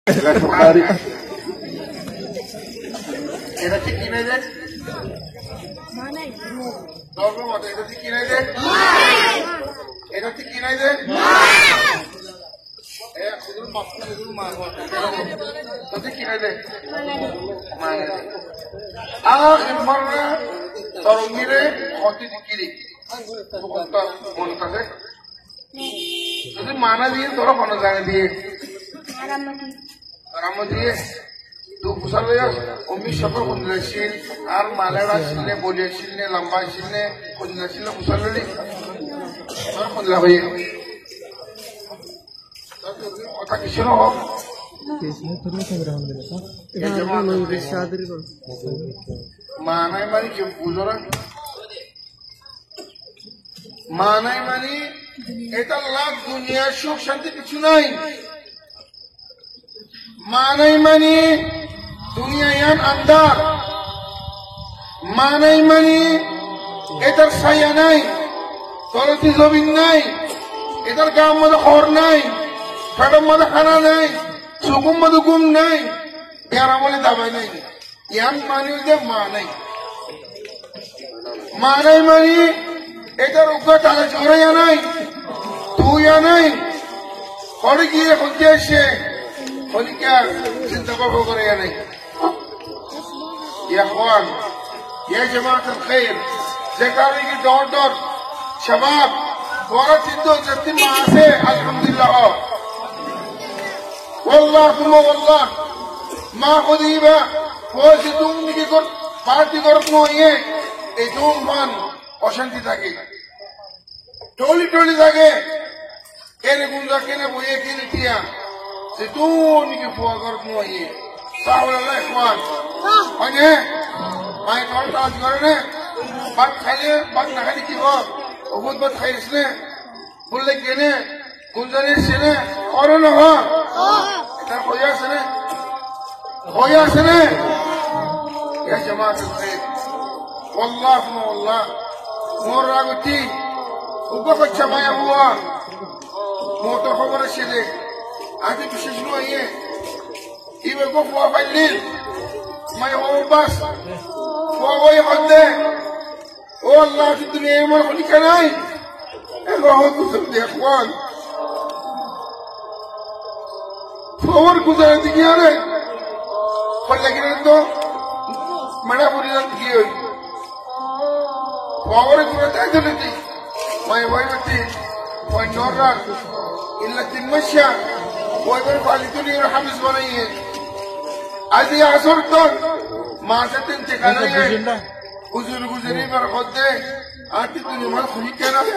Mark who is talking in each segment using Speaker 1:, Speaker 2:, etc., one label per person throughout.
Speaker 1: এটা ঠিক কি নাই দেখ ধর্মমত এটা ঠিক কি নাই দেখ এটা ঠিক কি নাই দেখ তরঙ্গিরে অতি দিকিরি মনে থাকে যদি মানা দিয়ে তোরা কোনো জায়গা দিয়ে আরাম দিয়ে তো কুশাল অমি সকল কুঞ্জশীল আর মালেরা ছিলনে বলিয়া ছিলনে লম্বা ছিলনে কুঞ্জা ছিল কুশালি কুঞ্জা হয়ে কথা কিছু হোক মানাই মানি কেউ বুঝোরা মানাই মানি এটা লাভ দুনিয়ার সুখ শান্তি কিছু নাই মানাই মানি দুনিয়া ইয়ান আন্দার মানাই মানি এটার ছায়া নাই তলতি জমিন নাই এটার গাম মধ্যে খড় নাই ফাটম মধ্যে খানা নাই সুকুম মধ্যে গুম নাই পেয়ারা বলে দাবাই নাই ইয়ান মানি যে মা নাই মানাই মানি এটার উপরে টাকা ঝরাইয়া নাই তুইয়া নাই খড়ে গিয়ে খুঁজতে এসে খলিকা চিন্তা করবো করে নাই يا اخوان يا جماعة الخير ذكرني की डॉट شباب ورا تدو जति मासे الحمدلله والله ثم والله ما خديبا ওই তুমি কি কর পার্টি করত নয় এই ধূমপান অশান্তি থাকে টলি টলি থাকে কেনে গুঞ্জা কেনে বইয়ে কেনে টিয়া যে তুমি কি ফুয়া করত নয় তাহলে ইখওয়ান মানে মাই কলটা আজ করে না ভাত খাইলে ভাত না খাইলে কি হোক বহুত ভাত খাইছ না বললে কেনে গুঞ্জানে সেনে করো না এটা হয়ে আসে না يا جماعة الخير والله ثم والله مور راغتي وقفت شمايا هو موتر خبر الشديد عادي بشجنو ايه يبقى قفوا فالليل ما يهو بس فهو يحده والله في الدنيا يمر خليك ناي الله قدر يا اخوان فور قدر تجيانه فلكن انتو منا پوری رات کی ہوئی فاور قدرت ہے جلتی ما وایتی وای نورا الا تمشى وای بر فالتوني حافظ بنائیے আজি عصر تک ما سے انتقال ہے حضور گزری پر خود دے آتی تو مال خوی کنا ہے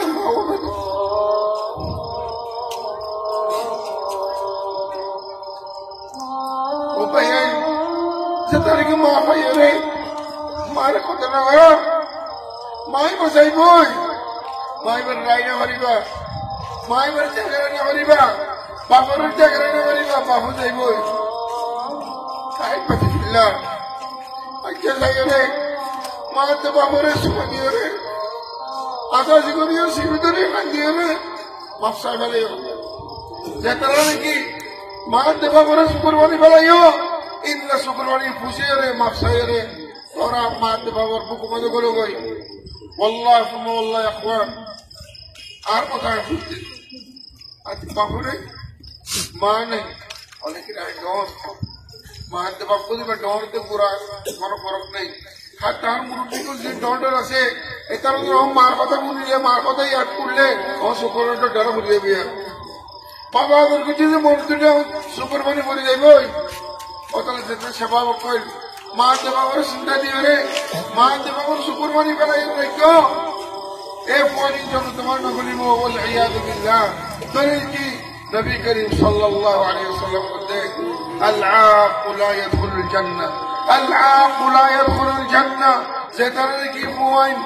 Speaker 1: او بھائی ستاری کی معاف ہے मारे को तो ना करो माई बसाई बोल माई बर राइना मरीबा माई बर जगरना मरीबा बाबू बर जगरना मरीबा बाबू जाई बोल काय पति फिल्ला अच्छा जाई रे मां तो बाबू रे सुमनी रे आता सिगोरियो सिबिदरी मंदी रे मफसा वाले जतरा की मां तो बाबू रे शुक्रवानी भलायो इन शुक्रवानी पूछे रे मफसा रे और आप मानते बाबर बुक मत करो कोई वल्लाह तुम वल्लाह अखबार आर पता है आज बाबूरे मां नहीं और लेकिन आई डोंट मानते बाबू जी मैं डोंट तो पूरा मानो फर्क नहीं हातार मुरुटी को जी डोंटर আছে এটা তো মার কথা বলিলে মার কথা ইয়াদ করলে ও সুকরটা ডর হয়ে গিয়া বাবা ওর কিছু যে মরতুটা সুকরবানি পড়ে যাইবো ওতলে যেতে সেবা কই मां देवावर चिंता दियो रे मां देवावर शुक्रवानी बेला ये क्यों ए फोनी जो तुम्हारे नगली में वल इयाद बिल्लाह तरी की नबी करीम सल्लल्लाहु अलैहि वसल्लम कहते अल-आaq ला यदखुल जन्नह अल-आaq ला यदखुल जन्नह जेतारे की मुआइन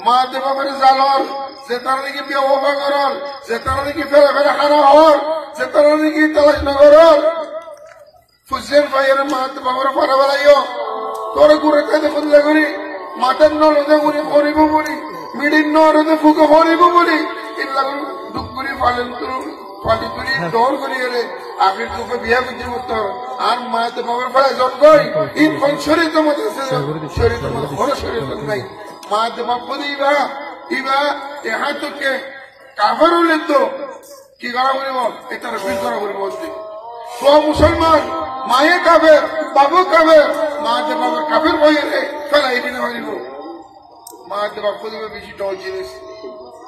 Speaker 1: मां देवावर जालर जेतारे की बेवफा करल जेतारे की फेरा फेरा खाना और जेतारे की तलाश न करल ফুসেন ভাইয়ের মাত বাবার পারা বেলাইও তোর গুড়ে কাজে বদলে করি মাটার নলদে উনি করিব বলি মিডির নরদে ফুকে করিব বলি এগুলা দুঃখ করে পালেন তো পালি করি ডর করি আফির তোকে বিয়া করতে করতো আর মায়ের বাবার ফলে জন্মই ইন কোন শরীর তোমার শরীর তোমার কোনো শরীর নাই মায়ের বাপ দিবা ইবা এহা তোকে কাভার হলে তো কি করা বলিব এটার ফিল করা বলিব তো মুসলমান মায়ে কাবের বাবু কাবের মায়ের বাবার কাবের বইয়ে ফেলা এই দিনে বলিব মায়ের বাপ দিবা বেশি টল জিনিস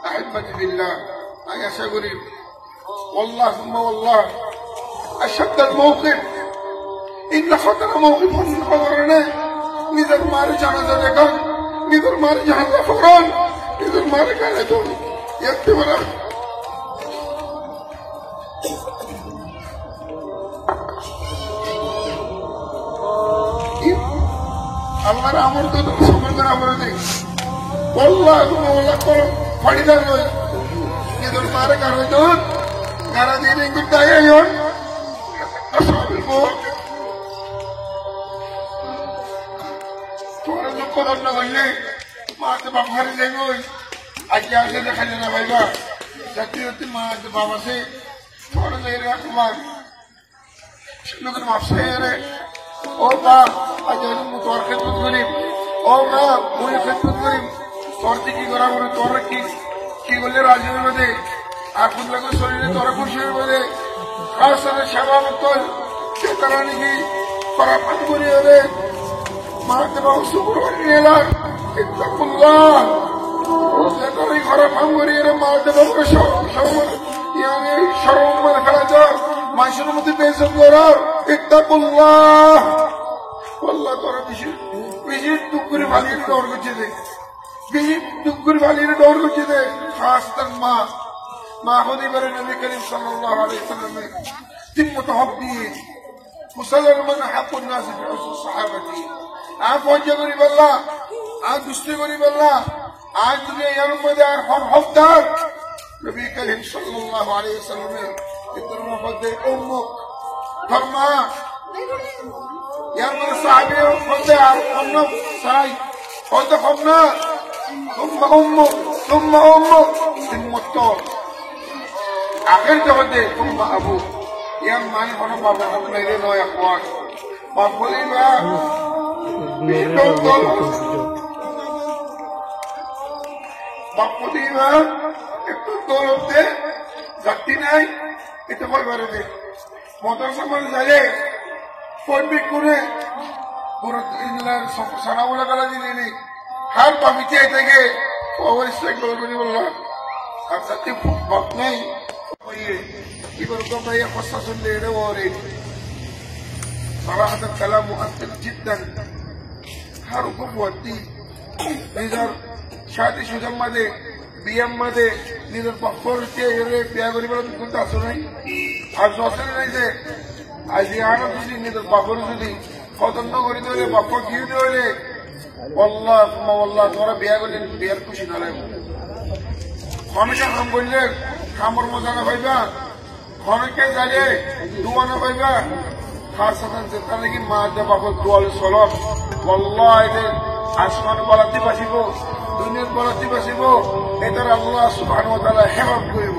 Speaker 1: আহমদি বিল্লাহ আমি আশা করি والله ثم والله أشد الموقف إن خطر موقف من خبرنا نذر ماري جانا ذلك نذر ماري جانا فقران نذر ماري كان دون يكتبنا الله رحمه الله سبحانه وتعالى والله ثم والله قل فريدا نذر ماري كان دون كان دين كنت أيون أصحاب الموت তোরা দুঃখ ধন্য করলে মাতে বাপ হারে যাইবই আজকে আসে দেখালে না ভাইবা সত্যি সত্যি মাতে বাপ আছে তোরা যাই রাখবার লোকের মাপসে রে ও বাপ আজ তোর খেদমত করিম ও মা মুই খেদমত করিম তোর কি করা বলে তোর কি বললে রাজি হইবে দে আগুন লাগে শরীরে তোরা খুশি হইবে দে খাস সাথে সেবা মত তারা নাকি করা পান করিয়ে রে মাতে বাবু শুকুর নিলা ইত্তাকুল্লাহ যেটাই খারাপ কাম করি এর মাতে বাবুকে শরম মানে ফেলা যার মানুষের মধ্যে বেজত করার ইত্তাকুল্লাহ আল্লাহ তোরা বেশি দুঃখ করে ভালিয়ে ডর করছে দে বেশি দুঃখ করে ভালিয়ে ডর করছে দে খাস তার মা হতে পারে নবী করিম সাল্লাল্লাহু আলাইহি ওয়াসাল্লামের তিম্মত হক দিয়ে মুসলমান হাকুন নাস ফি উসুল সাহাবাতি आप वजह गरीब अल्लाह आप दूसरे गरीब अल्लाह आज तुझे यार मदर हम हफ्तार नबी करीम सल्लल्लाहु अलैहि वसल्लम ने इतना मोहब्बत उम्मुक फरमा यार मेरे साहबे फते हमना साई होते हमना तुम उम्मुक हिम्मतो आखिर के होते तुम अबू यार माने होना बाबा हम मेरे नो अखवान बाप बोलेगा বাপুদিবা একটু দৌড়তে যাত্রী নাই এটা করবার মোটর সাইকেল যাইলে পড়বি করে সারাগুলো গলা দিলে নেই হার পাবিতে থেকে অবশ্যই করি বললাম আর যাত্রী বাপ নেই কি করবো ভাই কথা শুনলে এটা ওরে صراحة الكلام مؤثر جدا حركم ودي نظر شادي شدم مدي بيام مدي نظر بخور کے يرے بیا گری بڑا كنت اسو نہیں আর জসে নাই যে আজি আনা যদি নজর বাপর যদি কতন্ন করি দিলে বাপ কি দিলে والله ثم والله তোরা বিয়া করলেন বিয়ার খুশি না লাগে হমেশা কাম করলে কামর মজা না পাইবা খনকে যালে দুয়া না পাইবা খাসান যেটা নাকি মা দে বাপর দোয়াল সলব والله আসমান বলাতে বাসিব দুনিয়ার বলাতে বাসিব এটার আল্লাহ সুবহানাহু ওয়া তাআলা হেফাজত করিব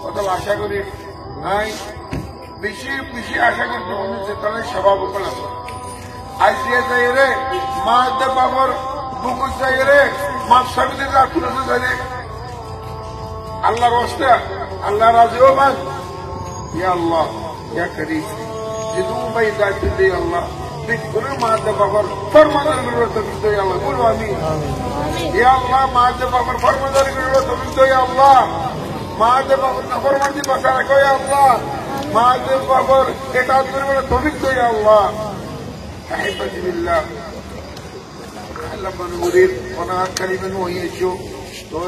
Speaker 1: অতএব আশা করি নাই বেশি বেশি আশা করতে হবে যেটা সেবা করতে আছে আজ দিয়ে যাই রে মা দে বাপর বুকুর যাই রে মা সাবিতে রাখুন যাই আল্লাহর ওয়াস্তে আল্লাহ রাজি হবেন ইয়া আল্লাহ ইয়া করিম جدو بيدات دي الله بكل ما دبر فرمان الغرور تبدو يا الله قولوا امين يا الله ما دبر فرمان الغرور تبدو يا الله ما دبر فرمان دي بسارك يا الله ما دبر اطاعت الغرور تبدو يا الله احبتي بالله لما نريد وانا كلمه وهي شو تو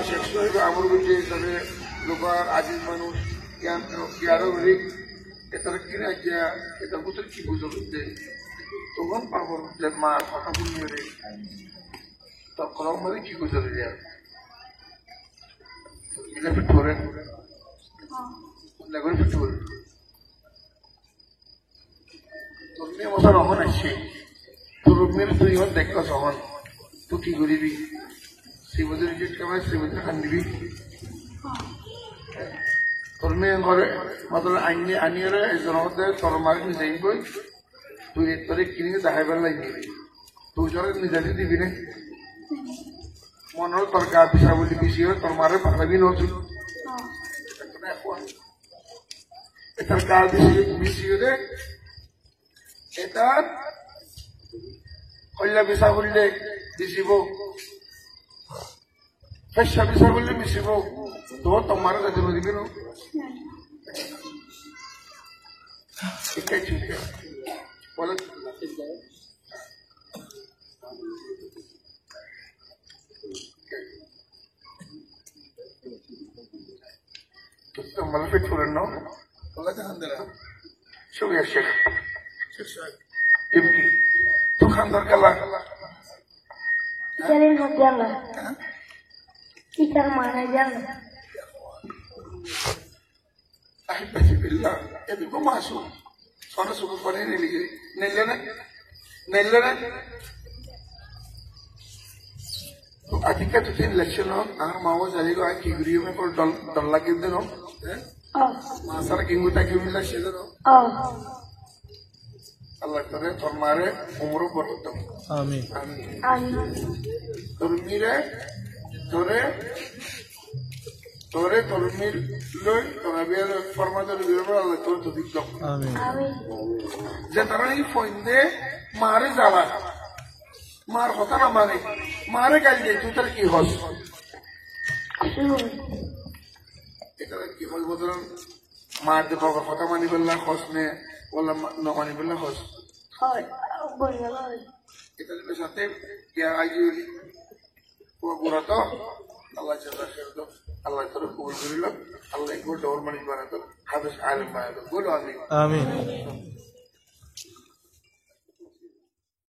Speaker 1: شخص امر بيجي تبي لوكا عزيز মানুষ জ্ঞান কিয়ারো রিক এটা কিনে আজ্ঞা এটা বুঝতে কি বুঝতে তখন পাবো যে মা কথা বললে রে তখন আমাদের কি বুঝতে রে এটা ফিরে লাগবে ফিরে তুমি ওটা রহন আছে তোর মেরে তুই হন দেখো সহন তুই কি করিবি শ্রীমতির রিজেক্ট কেমন শ্রীমতির খান দিবি তোর মেয়ে ঘরে মাত্র আনিয়ে জনতে তোর মারে নিজেই বই তুই তোরে কিনে দেখাইবার লাগবি তুই তোর নিজে দিবি না মনে হল তোর গা পিসা বলি বেশি হয় তোর মারে পাঠাবি নতুন এটার গা বেশি হলে এটার কল্যা পিসা বললে বেশিব পেশা পিসা বললে মিশিব তো তোমার কাছে দিবি না এটাই ঠিক বলে मला फिट करून ना मला काय खांदारा शोभ्या शेख इमकी तू खांदार कला
Speaker 2: चलेन मग जाला इतर मारा जाला
Speaker 1: आहे पैसे बिल्ला ये भी को मासू सोना सुख पने नेले ना तो अधिका तुझे लक्षण आर मावा झालेलो आहे की गृह में कोण डल्ला किंदे नो मासार किंगुता किंगुला शेदे नो अल्लाह करे তোর মারে উমর বরকত আমিন আমিন তোর মিরে তোর মির লই তোর বিয়ার ফরমাদের বিয়ার আল্লাহ তোর তো দিক আমিন আমিন যে তারাই ফইন্দে মারে জ্বালা মার কথা না মানে মারে গাল দিয়ে তুই তার কি হস এটা কি হল বদল মার দে বাবার কথা মানি বললা হস নে বললা না মানি বললা হস
Speaker 2: হয় বললা
Speaker 1: এটার সাথে ইয়া আইজি ও বুড়া তো আল্লাহ জাযা খের দো আল্লাহ তোর কবুল করিল আল্লাহ একবার ডোর মানি বানাতো হাফেজ আলেম বানাতো বলো আমিন আমিন